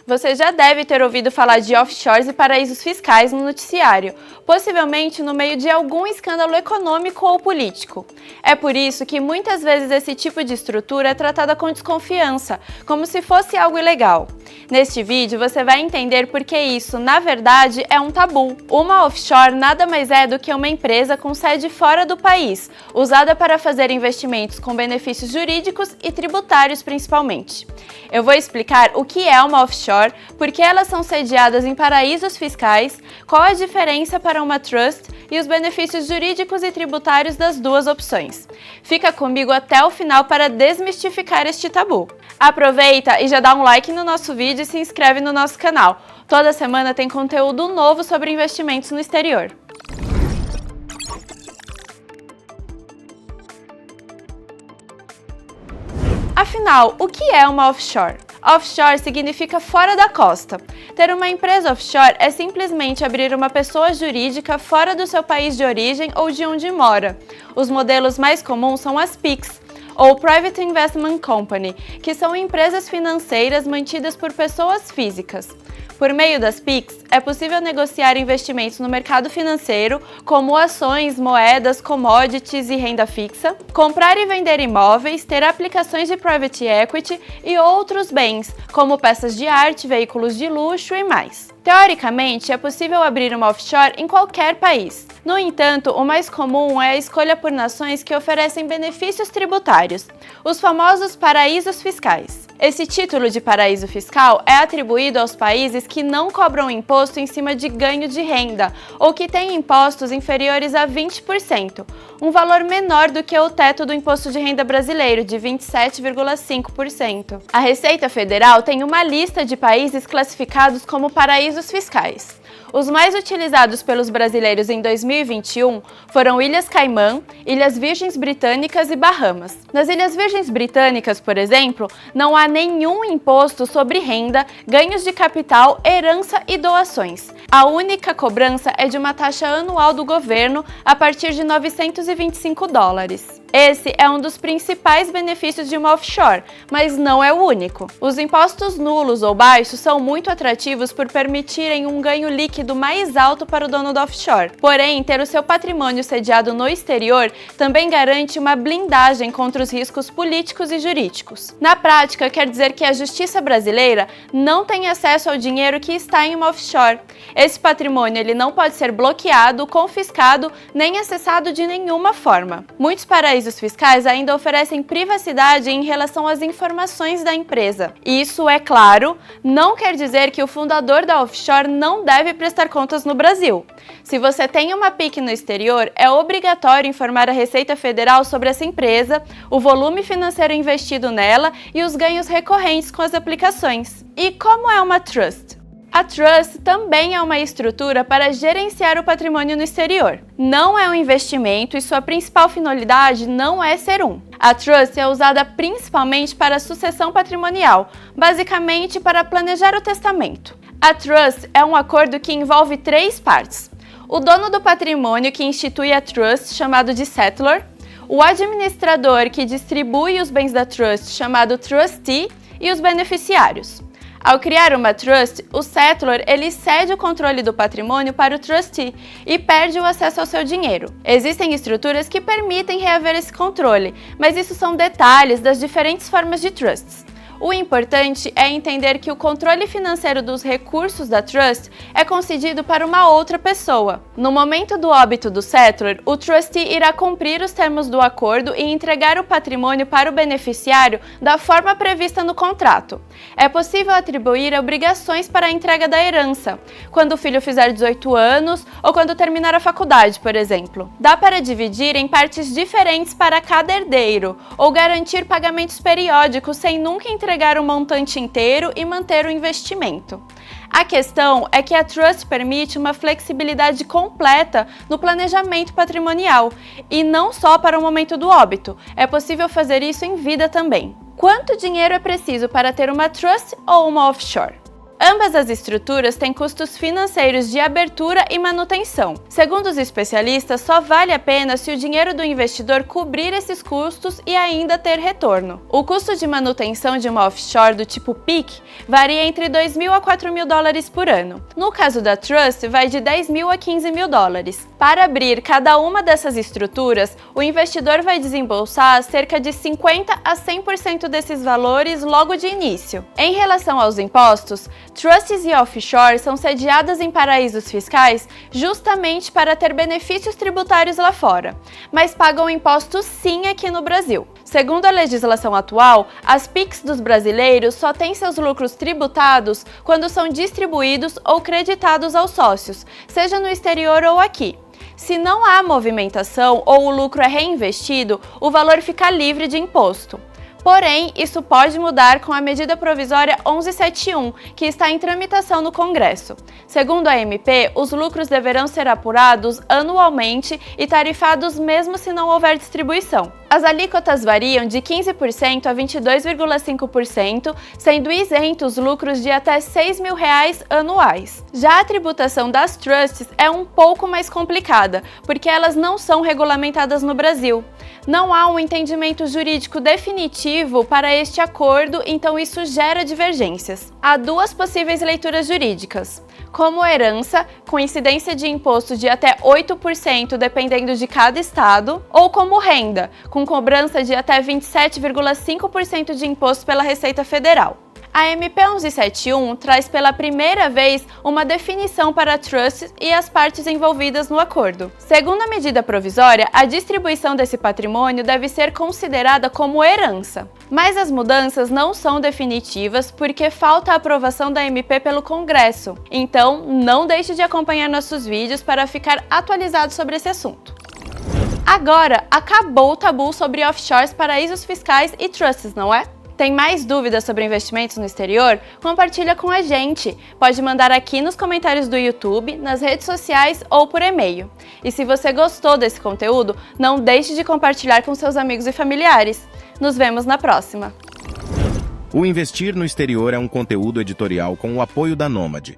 Você já deve ter ouvido falar de offshores e paraísos fiscais no noticiário, possivelmente no meio de algum escândalo econômico ou político. É por isso que muitas vezes esse tipo de estrutura é tratada com desconfiança, como se fosse algo ilegal. Neste vídeo você vai entender por que isso, na verdade, é um tabu. Uma offshore nada mais é do que uma empresa com sede fora do país, usada para fazer investimentos com benefícios jurídicos e tributários principalmente. Eu vou explicar o que é uma offshore, por que elas são sediadas em paraísos fiscais, qual a diferença para uma trust e os benefícios jurídicos e tributários das duas opções. Fica comigo até o final para desmistificar este tabu. Aproveita e já dá um like no nosso vídeo e se inscreve no nosso canal. Toda semana tem conteúdo novo sobre investimentos no exterior. Afinal, o que é uma offshore? Offshore significa fora da costa. Ter uma empresa offshore é simplesmente abrir uma pessoa jurídica fora do seu país de origem ou de onde mora. Os modelos mais comuns são as PICs, ou Private Investment Company, que são empresas financeiras mantidas por pessoas físicas. Por meio das PICs, é possível negociar investimentos no mercado financeiro, como ações, moedas, commodities e renda fixa, comprar e vender imóveis, ter aplicações de private equity e outros bens, como peças de arte, veículos de luxo e mais. Teoricamente, é possível abrir uma offshore em qualquer país. No entanto, o mais comum é a escolha por nações que oferecem benefícios tributários, os famosos paraísos fiscais. Esse título de paraíso fiscal é atribuído aos países que não cobram imposto em cima de ganho de renda ou que têm impostos inferiores a 20%, um valor menor do que o teto do imposto de renda brasileiro, de 27,5%. A Receita Federal tem uma lista de países classificados como paraísos fiscais. Os mais utilizados pelos brasileiros em 2021 foram Ilhas Caimã, Ilhas Virgens Britânicas e Bahamas. Nas Ilhas Virgens Britânicas, por exemplo, não há nenhum imposto sobre renda, ganhos de capital, herança e doações. A única cobrança é de uma taxa anual do governo a partir de $925. Esse é um dos principais benefícios de uma offshore, mas não é o único. Os impostos nulos ou baixos são muito atrativos por permitirem um ganho líquido mais alto para o dono da offshore. Porém, ter o seu patrimônio sediado no exterior também garante uma blindagem contra os riscos políticos e jurídicos. Na prática, quer dizer que a justiça brasileira não tem acesso ao dinheiro que está em uma offshore. Esse patrimônio ele não pode ser bloqueado, confiscado, nem acessado de nenhuma forma. Muitos paraísos fiscais ainda oferecem privacidade em relação às informações da empresa. Isso, é claro, não quer dizer que o fundador da offshore não deve prestar contas no Brasil. Se você tem uma PIC no exterior, é obrigatório informar a Receita Federal sobre essa empresa, o volume financeiro investido nela e os ganhos recorrentes com as aplicações. E como é uma trust? A trust também é uma estrutura para gerenciar o patrimônio no exterior. Não é um investimento e sua principal finalidade não é ser um. A trust é usada principalmente para sucessão patrimonial, basicamente para planejar o testamento. A trust é um acordo que envolve três partes: o dono do patrimônio que institui a trust, chamado de settlor, o administrador que distribui os bens da trust, chamado trustee, e os beneficiários. Ao criar uma trust, o settlor ele cede o controle do patrimônio para o trustee e perde o acesso ao seu dinheiro. Existem estruturas que permitem reaver esse controle, mas isso são detalhes das diferentes formas de trusts. O importante é entender que o controle financeiro dos recursos da trust é concedido para uma outra pessoa. No momento do óbito do settlor, o trustee irá cumprir os termos do acordo e entregar o patrimônio para o beneficiário da forma prevista no contrato. É possível atribuir obrigações para a entrega da herança, quando o filho fizer 18 anos ou quando terminar a faculdade, por exemplo. Dá para dividir em partes diferentes para cada herdeiro, ou garantir pagamentos periódicos sem nunca entregar o montante inteiro e manter o investimento. A questão é que a trust permite uma flexibilidade completa no planejamento patrimonial, e não só para o momento do óbito, é possível fazer isso em vida também. Quanto dinheiro é preciso para ter uma trust ou uma offshore? Ambas as estruturas têm custos financeiros de abertura e manutenção. Segundo os especialistas, só vale a pena se o dinheiro do investidor cobrir esses custos e ainda ter retorno. O custo de manutenção de uma offshore do tipo PIC varia entre 2 mil a 4 mil dólares por ano. No caso da Trust, vai de 10 mil a 15 mil dólares. Para abrir cada uma dessas estruturas, o investidor vai desembolsar cerca de 50 a 100% desses valores logo de início. Em relação aos impostos, trusts e offshore são sediadas em paraísos fiscais justamente para ter benefícios tributários lá fora, mas pagam impostos sim aqui no Brasil. Segundo a legislação atual, as PICs dos brasileiros só têm seus lucros tributados quando são distribuídos ou creditados aos sócios, seja no exterior ou aqui. Se não há movimentação ou o lucro é reinvestido, o valor fica livre de imposto. Porém, isso pode mudar com a medida provisória 1171, que está em tramitação no Congresso. Segundo a MP, os lucros deverão ser apurados anualmente e tarifados mesmo se não houver distribuição. As alíquotas variam de 15% a 22,5%, sendo isentos lucros de até R$ 6 mil anuais. Já a tributação das trusts é um pouco mais complicada, porque elas não são regulamentadas no Brasil. Não há um entendimento jurídico definitivo para este acordo, então isso gera divergências. Há duas possíveis leituras jurídicas: como herança, com incidência de imposto de até 8% dependendo de cada estado, ou como renda, com cobrança de até 27,5% de imposto pela Receita Federal. A MP 1171 traz pela primeira vez uma definição para trusts e as partes envolvidas no acordo. Segundo a medida provisória, a distribuição desse patrimônio deve ser considerada como herança. Mas as mudanças não são definitivas porque falta a aprovação da MP pelo Congresso. Então, não deixe de acompanhar nossos vídeos para ficar atualizado sobre esse assunto. Agora, acabou o tabu sobre offshores, paraísos fiscais e trusts, não é? Tem mais dúvidas sobre investimentos no exterior? Compartilha com a gente. Pode mandar aqui nos comentários do YouTube, nas redes sociais ou por e-mail. E se você gostou desse conteúdo, não deixe de compartilhar com seus amigos e familiares. Nos vemos na próxima! O Investir no Exterior é um conteúdo editorial com o apoio da Nômade.